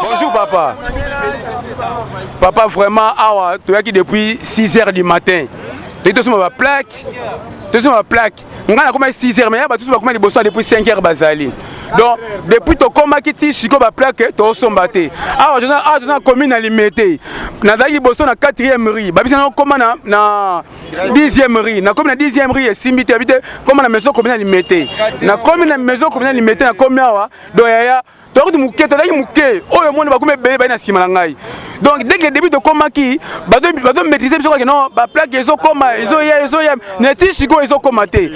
Bonjour papa. Papa vraiment awa tu es qui depuis 6h du matin. Tu es sur ma plaque. Tu es sur ma plaque. On a comme 6h mais tu es comme bosso depuis 5h bazali. Donc depuis to koma kiti siko ba plaque to sombaté. Awa je na commune alimité. Na zali bosso na 4e rue. Ba bisa na koma na 10e rue. Na commune na 10e rue simbité habité comme na maison commune alimité. Na commune na maison commune alimité na commune awa do ya donc tu mouké tu mouké oh le monde va comme bébé na sima ngai. Donc dès que le début de koma ki bazo maîtriser biso que non ba plaque ezo koma ezo ya neti siko ezo komaté.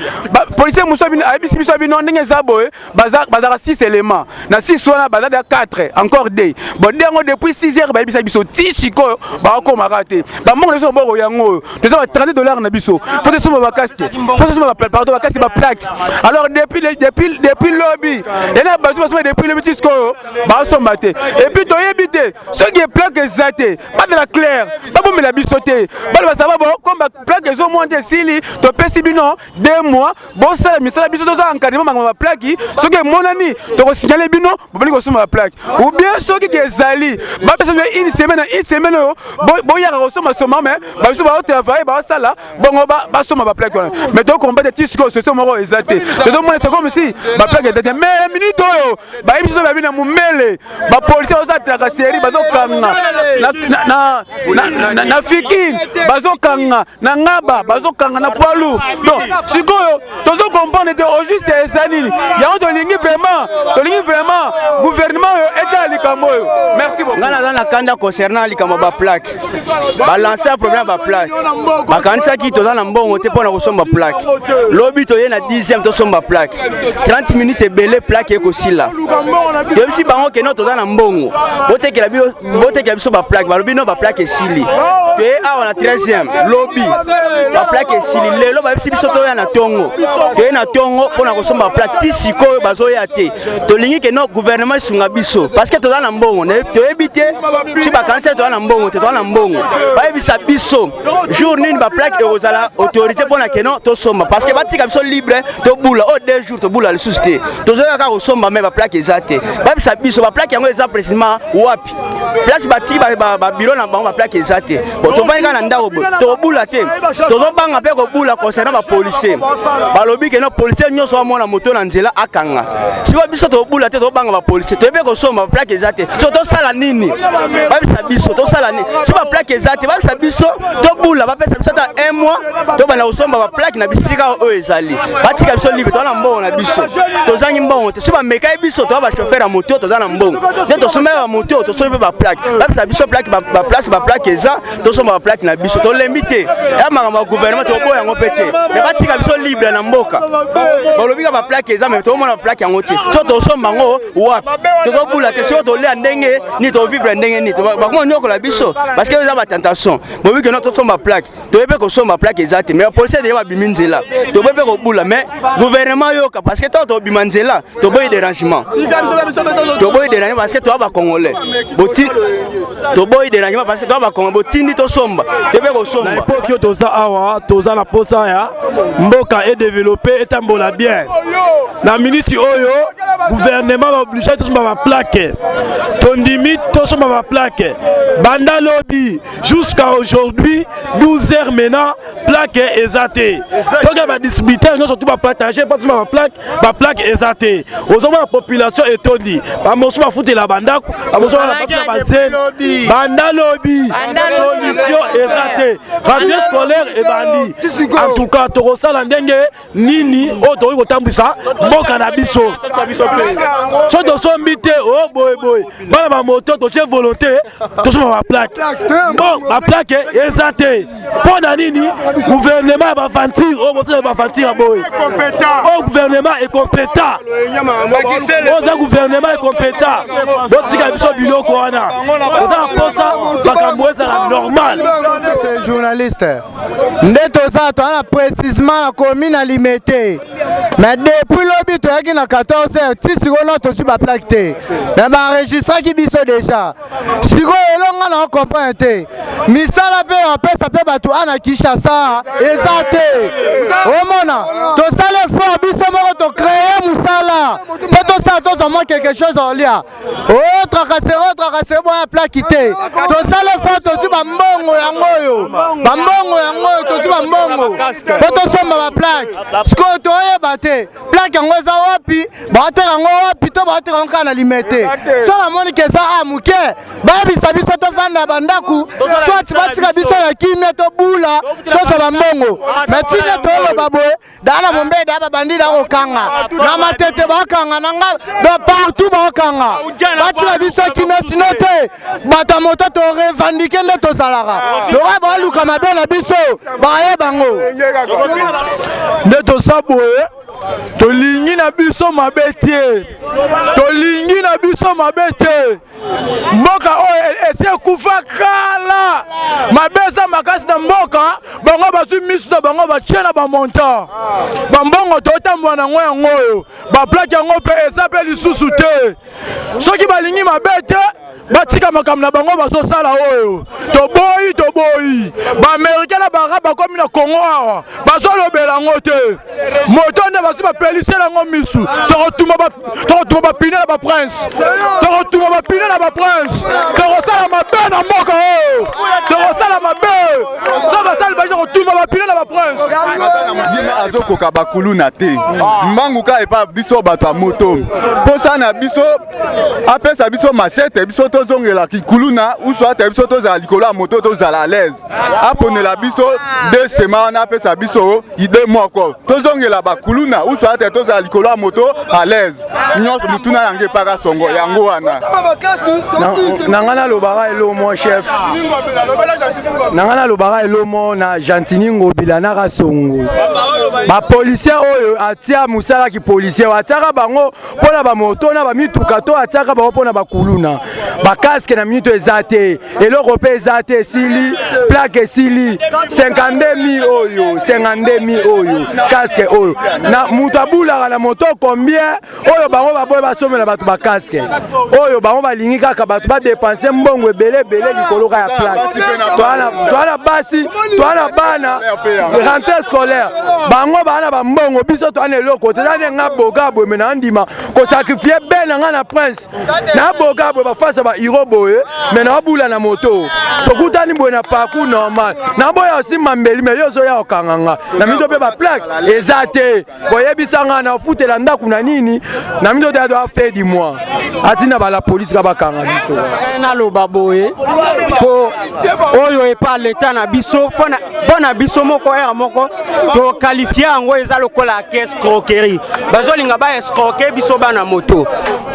Policier muso bin abisi biso bin non ndenge zabo bazar 6 éléments na 6 wana bazar 4 encore 2 bon dengo depuis 6h ba bisa biso ti siko ba koma raté ba mongo leso mboko yango tu as $30 na biso faut te soma ba casque faut te soma ba pardon ba casque ba plaque alors depuis lobby et là bazo depuis le petit score ba sombaté et puis to yebité ce qui est plaque exacte pas de la claire pas pour me la bisoter ba ba ça va bon comme plaque ezo monter sili to pesi bino 2 mois bon ça misala biso doza encadrement ma plaque ce que mon ami to signaler bino bobali ko soma plaque ou bien ce qui ezali ba pesa une semaine bo ya ko soma mais ba biso ba travailler ba sala bongo ba soma ba plaque mais donc on va de tisco ce moko exacte to mo c'est comme si ba plaque était mais minute ba biso ba bina mumele ba policier oza tracasserie bazo kanga na fiki bazo kanga na ngaba bazo kanga na poilu donc sikoyo tozo comprendre de au juste ezanini ya on dolingi vraiment gouvernement état likamoyo merci beaucoup ngana dans la kanda concernant likamo ba plaque balancer problème ba plaque bakanisa ki toza na mbongo te pona ko somba plaque lobi to ye na 10e to somba plaque 30 minutes ebele plaque eko sila yo si bango ke no toza na mbongo botekela biso ba plaque balobi no ba plaque esili te awa na 13e lobi ba plaque esili lelo ba biso to ya na tongo te na tongo pona ko somba plaque tisiko bazo ya te to lingi ke no gouvernement sunga biso parce que toza na mbongo ne to ebité si ba kanisa toza na mbongo te toza na mbongo ba ebisa biso jour nini ba plaque ezala autorité pona ke no to somba parce que batika biso libre to bula o 2 jours to bula le susté tozo ya ka ko somba mais ba plaque ezate ba ebisa biso ba plaque yango eza précisément wapi place batiki ba bureau na bango ba plaque ezate bon to vanga na ndako to bula te tozo banga pe ko bula concernant ba policier balobi ke no policier nyoso wa mona moto na nzela akanga si ba biso to bula te to banga ba policier to be ko somba ba plaque ezate so to sala nini ba bisa biso to sala nini si ba plaque ezate ba bisa biso to bula ba pesa biso ta 1 mois to bana ko somba ba plaque na bisika o ezali batika biso libre to na mbongo na biso to zangi mbongo te si ba meka biso to ba chauffeur a moto to za na mbongo te to somba ba moto to somba ba plaque ba bisa biso plaque ba place ba plaque eza to somba ba plaque na biso to lemité ya mama gouvernement to boya ngo pété mais batika biso libre na mboka bolobika ba plaque eza mais to mona ba plaque yango te so to somba ngo wapi to bula te so to le ndenge ni to vivre ndenge ni to ba ko nyoko la biso parce que eza ba tentation bobi que notre somba plaque to ebe ko somba plaque eza te mais police de ba biminzela to bebe ko bula mais gouvernement yoka parce que to bimanzela to boy dérangement to boy dérangement parce que to ba congolais boti to boy dérangement parce que to ba congolais botindi to somba ebe ko somba na époque toza awa toza na posa ya mboka et développer etambola bien na minute oyo gouvernement va obliger to somba ba plaque tondimi to somba ba plaque banda lobby jusqu'à aujourd'hui 12h maintenant plaque ezate donc ba distributeur nous surtout ba partager pas ba plaque ezate ozoma la population etondi ba mosu ba futi la banda ba mosu ba banze banda lobby solution ezate radio scolaire et bandi en tout cas to sala ndenge nini o to ko tambisa mboka na biso so to sombite o boy bana ba moto to che volonté to so ba plaque bon ba plaque ezate pona nini gouvernement ba fantir o mo se ba fantir boy o gouvernement est compétent o gouvernement est compétent donc tika biso biloko wana oza posa bakambo eza normal c'est journaliste ndeto za to ana précisément la commune alimité mais depuis lobby to yaki na 14h ti sikoyo tosi ba plaque te mais ba enregistre ki biso déjà sikoyo elonga na comprendre te misala pe apesa pe batu ana Kinshasa eza te omona tosala fort biso moko to créer musala pe tosala tozomona quelque chose en lia tracasser boya plaque te tosala fort tosi bambongo yango tosi bambongo pe tosomba ba plaque sikoyo toyeba te plaque yango eza wapi baateka yango wapi to baateka yango kaka na limete so namoni ke eza amuke bayebisa biso tofanda bandaku soit batika biso ya kimia tobula tozwa bambongo mais tina toloba boye daa na mombede aba bandida kokanga na matete bakanga nanga partout bakanga batika biso kimia sino te bato ya moto torevandike nde tozalaka lokola baluka mabe na biso bayebango nde tosa boye tolingi na biso mabe te tolingi na biso mabe te mboka oyo esi ekufa kala mabe eza makasi na mboka bango bazwi miso na bango batie na bamonta bambongo totambola nango yango oyo baplake yango mpe eza mpe lisusu te soki balingi mabe te batika makambo na bango bazosala oyo toboyi baamerikain na baarabe bakomi na kongo awa bazolobela yango te moto nde bazwi bapelisela yango misu tokotuma bapine na baprince tokotuma bapine na baprince tokosala mabe na mboka oyo tokosala mabe so basali baji tokotuma bapine na baprince azokoka bakuluna te mbangu ka epa biso bato ya moto mposa na biso apesa biso masete biso tozongela kikuluna uswata biso tozala likolo ya moto tozala à l'aise aponela biso 2 semaines wana apesa biso ide moko tozongela bakuluna uswata tozala likolo ya moto à l'aise nyonso mutuna yango epaka songo yango wana nanga nalobaka elomo chef nanga nalobaka elomo na Gentini Ngobila na Kasongo bapolisier oyo atia musala ki policier atiaka bango mpona bamoto na bamituka to atiaka bango mpona bakuluna bakaske na minito eza te eloko mpe eza te esili plaque esili 52,000 oyo kaske oyo na mutu abulaka na moto combien oyo bango baboye basomela bato bakaske oyo bango balingi kaka bato badepanse mbongo ebele likolo ya plaque toana basi toana bana rentrée scolaire bango bana bambongo biso toana eloko toza nenga boka boye mena ndima kosakrifie be nanga na prince na boka boye bafasa ba hiro boye mena babula na moto tokutani boye na parcours normal na boya aussi mambeli me yozo ya okanganga na mindo pe ba plaque eza te boyebisanga na ofutela ndaku na nini na mindo te doit faire du mois atina ba la police ka bakanga biso na loba boye po oyo e pas l'état na biso pona biso moko era moko to qualifier yango eza lokola escroquerie bazolinga ba escroquer biso bana moto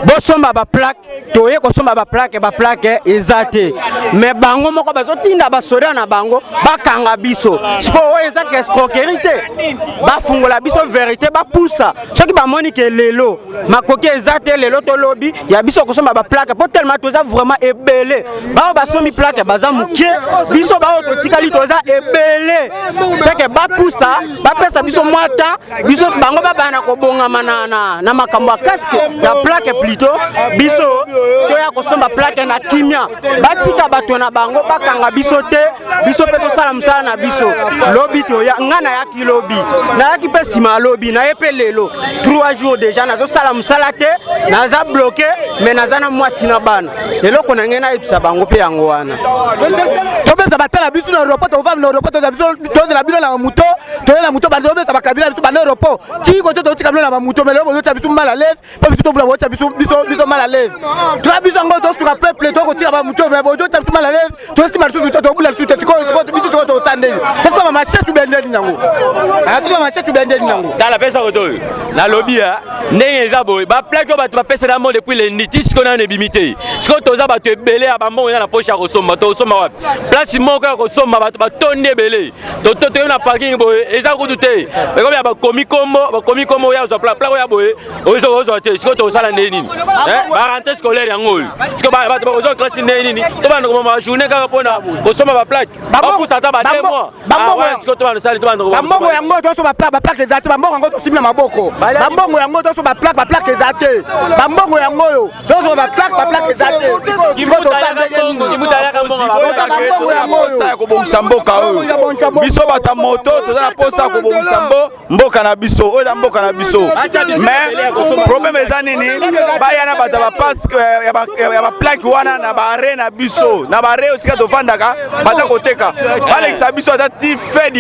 bosomba ba plaque toye kosomba ba plaque eza te mais bango moko bazotinda basoda na bango bakanga biso siko oyo eza escroquerie te bafungola biso vérité bapusa soki bamoni ke lelo makoki eza te lelo to lobi ya biso kosomba ba plaque po tellement toza vraiment ebele bao basomi plaque baza mukie biso bao totikali toza ebele seke bapusa bapesa biso mwata biso bango babana kobongama na makambo ya casque ya plaque plutôt biso toya kosomba plaque na kimia batika bato na bango bakanga biso te biso pe tosala musala na biso lobi toya ngana ya kilobi na yaki pe sima lobi na yepe lelo 3 jours déjà nazosala musala te naza bloqué mais naza na mwasi na bana eloko na ngena episa bango pe yango wana tobeza batala biso na aéroport tovami na aéroport tozela bino na moto toyela moto tobeza bakabila biso bana aéroport tiko totika bino na bamoto mais lelo bozotia biso mal à l'aise po biso tobula bozotia biso mal à l'aise tola biso yango tosuka peuple tokotika bamoto mais bozotia biso mal à l'aise tosima biso tobula biso biso tokotandeli tosuka bamachete ubendeli nango tosuka bamachete ubendeli nango dans la pesa oyo na lobby ndenge eza boye baplaque oyo bato bapesela mo depuis le niti siko na nebimite siko toza bato ebele ya bambongo eza na poche ya kosomba tosomba wapi place moko ya kosomba bato batondi ebele totoyo na parking boye eza kutu te ekomi ya bakomi kombo oyo azwa plaque oyo ya boye ozwa te siko tosala nde nini nini rentrée scolaire yango parce que bato bakozwa classe nini to bana koma journée kaka pona kosoma ba plaque bapusa ata ba 2 mois bambongo yango toso ba plaque ezate bambongo yango tosimbi na maboko bambongo yango toso ba plaque ezate bambongo yango yo toso ba plaque ezate kobongisa mboka oyo biso bata moto toza na posa kobongisa mboka na biso oyo za mboka na biso mais problème eza nini baya na bato ya baplaque wana na bare na biso na bare osika tovandaka baza koteka balekisa biso ata ti fin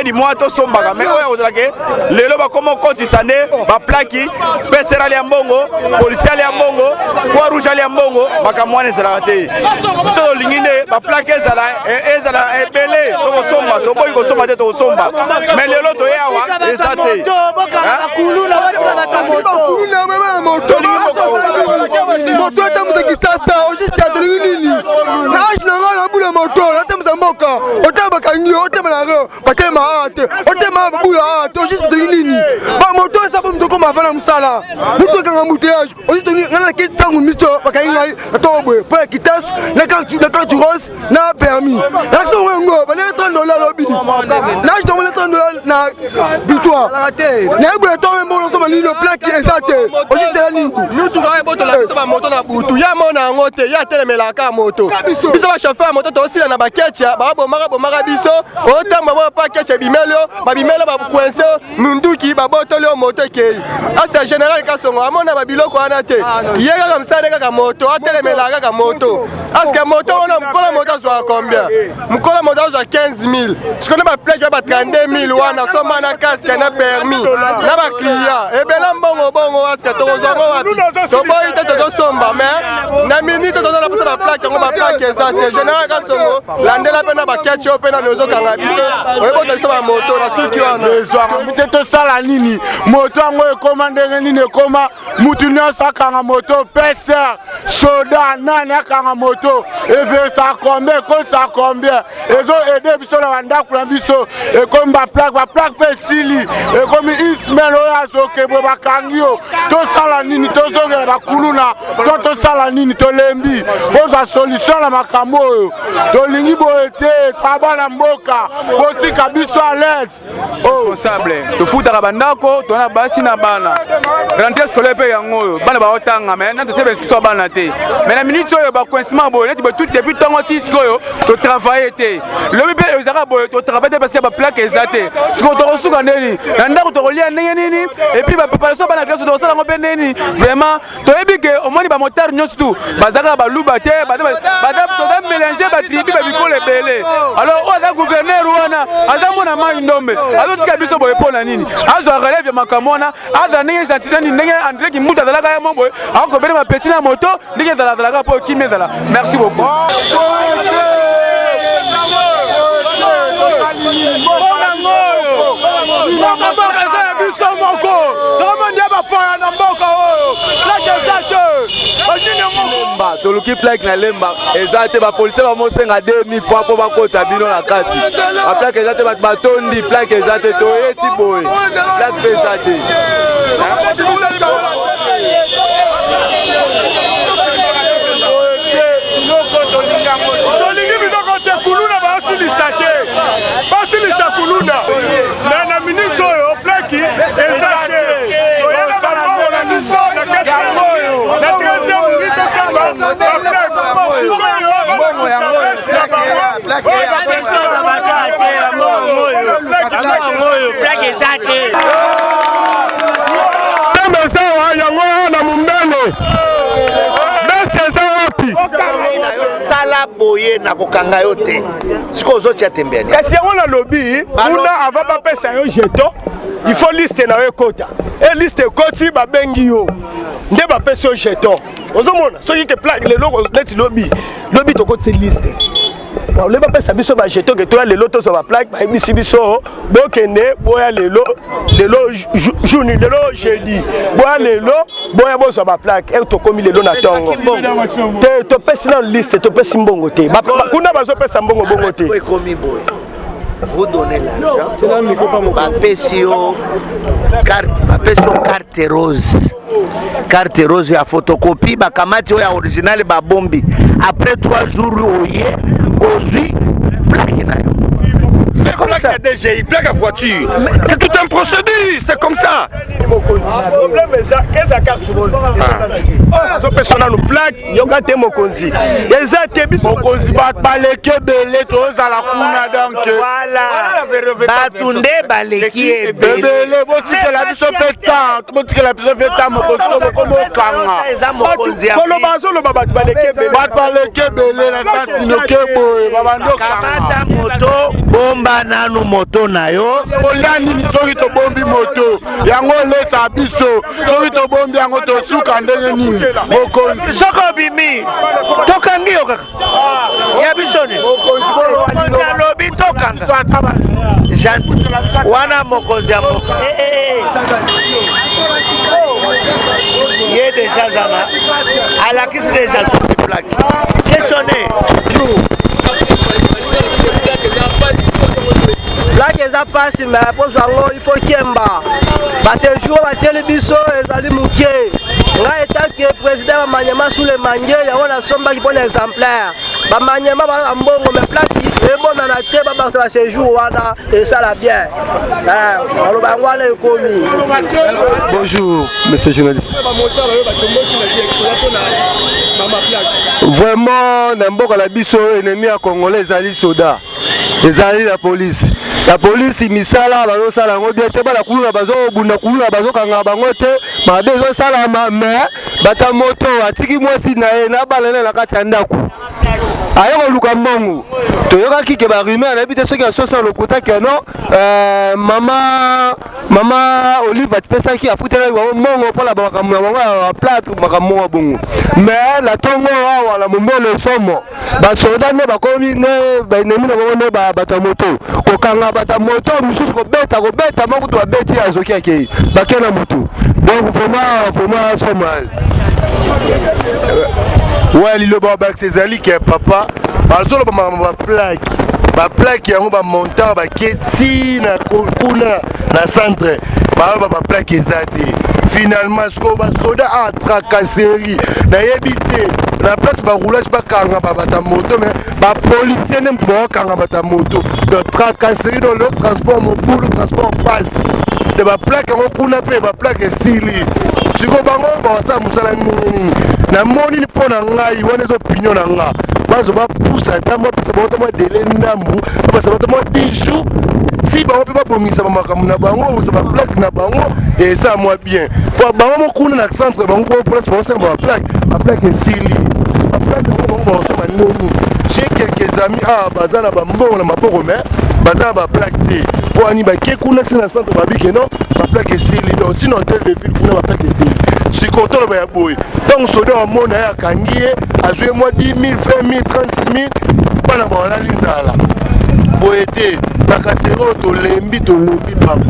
du mois tosombaka mais oyo akozalake lelo bakoma okotisa nde baplaki pesera ali ya mbongo policier ali ya mbongo croix rouge ali ya mbongo makambo wana ezalaka te biso tolingi nde baplaki ezala ebele tokosomba toboyi kosomba te tokosomba mais lelo toye awa eza te moto etambuza kisasa ojiska tolingi nini na age nanga na bula moto natambuza mboka otema bakangi otema na reo batema awa te otema babula awa te ojiska tolingi nini bamoto esabo moto koma avana mosala moto ekanga mbuteyage ojiska tolingi ngana nakei ntango miso bakangi ngai natongo boye mpo ya kitase na carte rose na permis nakisa ngo banele $30 lobi na age tongole $30 na victoire nayebuye tongo mbolo nsoma nini plaque eza te ojiska nini mutuka ebotola biso bamoto na butu ya mona yango te ya telemelaka moto biso bachauffeur ya moto tosila na bakecha babomaka biso otamba boyo pa kecha bimelo babimelo bakuense munduki babotoli o moto ekei asa général kasongo amona babiloko wana te ye kaka msane kaka moto atelemelaka kaka moto aske moto wana mkola moto azwaka combien mkola moto azwa 15 000 sikone bapleke ba 32 000 wana soma na casque na permis na baklia ebela mbongo aske tokozwango wapi toboyi te tozosomba mais na minute tozala posa baplake yango baplake eza te général kasongo landela mpe na bakeche oyo mpe nani ozokanga biso oyebota biso bamoto na suki wana ezwaka te tosala nini moto yango ekoma ndenge nini ekoma mutu nyonso akanga moto peser soda nani akanga moto everisa combien ekotisa combien ezo ede biso na bandako na biso ekomi baplake mpe esili ekomi ismael oyo azokebwe bakangi yo tosala nini tozongela bakuluna to tosala nini tolembi ozwa solution na makambo oyo tolingi boye te twabana mboka botika biso a l'aise responsable tofutaka bandako tona basi na bana rentrée scolaire mpe yango oyo bana baotanga me na tosebe instruction bana te me na minute oyo bacoincement boye neti boye tout depuis ntongo ti sikoyo totravaille te lobi mpe ezalaka boye totravaille te parce que baplake eza te siko tokosuka ndeni na ndako tokolia ndenge nini epuis bapreparation bana classe tokosala yango mpe ndeni vraiment toyebi ke omoni bamotare nyonso tu bazalaka baluba te toza mélange batribi babikolo ebele alors oyo aza guverner wana aza mona mai ndombe azotika biso boye mpo na nini azwa relève ya makambo wana azala ndenge gentile nini ndenge andre kimutu azalaka ye mo boye akokobele bapeti na moto ndenge ezalazalaka mpo kimi ezala merci beaucoup mboka eza ya biso moko tokomondi ya bapoya na mboka oyo plake eza te onini moko toluki plaque na lemba eza te bapolisier bamosenga 2000 fois mpo bakota bino na kati baplake eza te bato batondi plake eza te toyeti boye plake mpe eza te tolingi biloko te kuluna basilisa te basilisa kuluna me na minute oyo plaki eza te toyela bambongo na miso na 13e minute tosomba yango na mumbele sala boye na kokanga yo te siko ozotia tembeani kasi yango nalobi kuna ava bapesa yo jeton il faut liste na yo ekota e liste ekoti babengi yo nde bapesa yo jeton ozomona soki ke plaque lelo neti lobi tokotisi liste le bapesa biso bajeton ke toya lelo tozwa baplaque bayebisi biso bokende boya lelo jouni lelo jeudi boya lelo boya bozwa baplaque e tokomi lelo na ntongo te topesi na liste topesi mbongo te kuna bazopesa mbongo bongo te vous donnez l'argent, bapesio carte rose. Carte rose ya photocopie, bakamati ya original babombi. Après 3 jours, aujourd'hui, plaque na yo. C'est comme ça. DGI, plaque à voiture. C'est tout un procédure, c'est comme ça. Le problème est ça, qu'est-ce que carte rose? So personnel nous plaque, yoga te mokonzi. Ezate biso mokonzi baleke belé toza la kuna donc. Voilà. Batunde baleki belé botike la biso pétant, botike la biso pétant mokonzi komo kanga. Eza mokonzi. Kolo bazo lo baba baleke belé na kati nokebo babando kamata moto bomba nanu moto na yo. Olani soki to bombi moto. Yango leta biso. Soki to bombi yango to suka ndenge nini. Soko bimi tokangi yo kaka ya biso ni lobi tokanga janti wana mokonzi ya moko ye deja zana alakisi deja plaque questionné plaque eza pasi me poso yango il faut kemba parce que jour batieli biso ezali moke ngai etake président bamanyema sule mange yango nasombaki mpona exemplaire bamanyema bambongo me plaque ebomana te babakisa baséjour wana esala bien aloba yango wana ekomi. Bonjour monsieur journaliste. Vraiment na mboka na biso ennemi ya congolais ezali soda ezali la police. La police misala bazosala yango bien te bana kuluna bazobunda kuluna bazokanga bango te mabe ezosalama mais bata moto atiki mwasi na ye na bana na kati ya ndako ayo koluka mbongo toyokaki ke barime anayebi te soki asosa lokuta keno mama Olive atipesaki afutela bango mbongo mpona bamakambo na bango ya plate makambo ya bongo mais la tongo awa la mombelo esomo basoda nde bakomi ne baenemi na bango nde bato ya moto kokanga bato ya moto mosusu kobeta moko to babeti azoki akei bake na moto donc vraiment soma ouais liloba bakisi ezali ke papa bazoloba baplaque yango bamontant baketi na kuna na centre baloba baplaque eza te finalement siko basoda a tracasserie nayebi te na place baroulage bakanga babata moto mais bapolicier nde moto bakanga bata moto de tracasserie dans le transport mobulu transport pasi de baplaque yango kuna mpe baplaque esili siko bango basala mosala nini namoni mpo na ngai wana eza opinion na nga bazo bapusa ata bapesa bango ta mwa dele ndambu bapesa bango ta mwa bijou si bango mpe babongisa bamakambo na bango babongisa baplaque na bango eza mwa bien po bango mokuna na centre bango po place baosala baplaque esili baplaque yango bango baosoma nini j'ai quelques amis baza na bambongo na maboko mais baza na baplaque te po ani bake kuna ti na centre babike non baplaque esili donc si na hotel de ville kuna baplaque esili sikoto loba ya boye donc soda wamona ye akangi ye azwi mwa 10 000 20 000 36 000 bana baolali nzala boye te bakasero tolembi papa.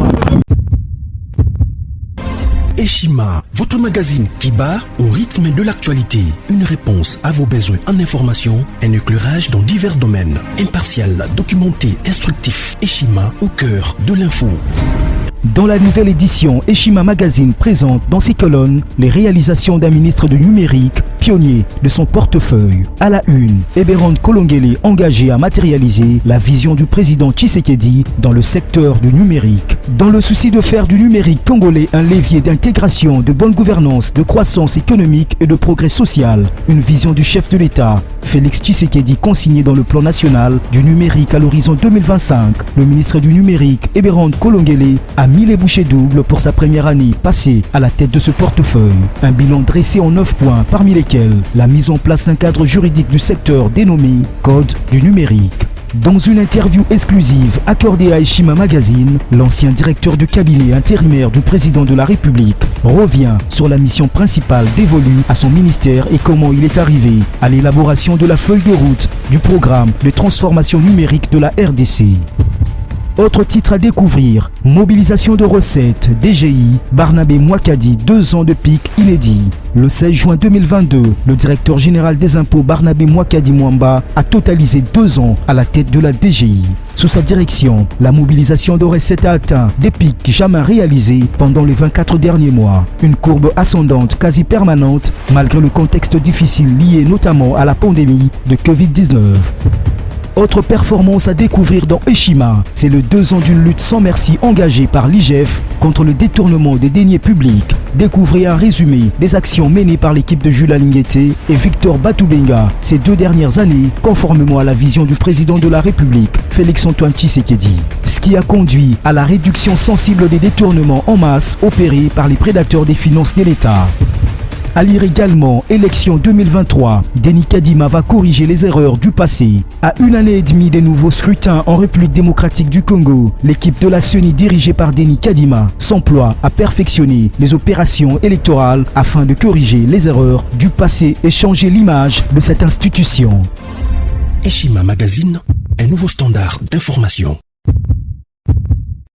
Eshima, votre magazine qui bat au rythme de l'actualité. Une réponse à vos besoins en information, un éclairage dans divers domaines. Impartial, documenté, instructif. Eshima au cœur de l'info. Dans la nouvelle édition, Eshima Magazine présente dans ses colonnes les réalisations d'un ministre du numérique, pionnier de son portefeuille. À la une, Eberhard Kolongele engagé à matérialiser la vision du président Tshisekedi dans le secteur du numérique. Dans le souci de faire du numérique congolais un levier d'intégration, de bonne gouvernance, de croissance économique et de progrès social, une vision du chef de l'État, Félix Tshisekedi consignée dans le plan national du numérique à l'horizon 2025. Le ministre du numérique, Eberhard Kolongele, a mis les bouchées doubles pour sa première année passée à la tête de ce portefeuille. Un bilan dressé en 9 points, parmi lesquels la mise en place d'un cadre juridique du secteur dénommé Code du numérique. Dans une interview exclusive accordée à Eshima Magazine, l'ancien directeur de cabinet intérimaire du président de la République revient sur la mission principale dévolue à son ministère et comment il est arrivé à l'élaboration de la feuille de route du programme de transformation numérique de la RDC. Autre titre à découvrir, mobilisation de recettes, DGI, Barnabé Mouakadi, 2 ans de pic inédit. Le 16 juin 2022, le directeur général des impôts Barnabé Mouakadi Mwamba a totalisé 2 ans à la tête de la DGI. Sous sa direction, la mobilisation de recettes a atteint des pics jamais réalisés pendant les 24 derniers mois. Une courbe ascendante quasi permanente malgré le contexte difficile lié notamment à la pandémie de Covid-19. Autre performance à découvrir dans Eshima, c'est le 2 ans d'une lutte sans merci engagée par l'IGF contre le détournement des deniers publics. Découvrez un résumé des actions menées par l'équipe de Jules Alinguete et Victor Batoubenga ces 2 dernières années, conformément à la vision du président de la République, Félix-Antoine Tshisekedi. Ce qui a conduit à la réduction sensible des détournements en masse opérés par les prédateurs des finances de l'État. À lire également, élection 2023, Denis Kadima va corriger les erreurs du passé. À 1 année et demie des nouveaux scrutins en République démocratique du Congo, l'équipe de la CENI dirigée par Denis Kadima s'emploie à perfectionner les opérations électorales afin de corriger les erreurs du passé et changer l'image de cette institution. Eshima Magazine, un nouveau standard d'information.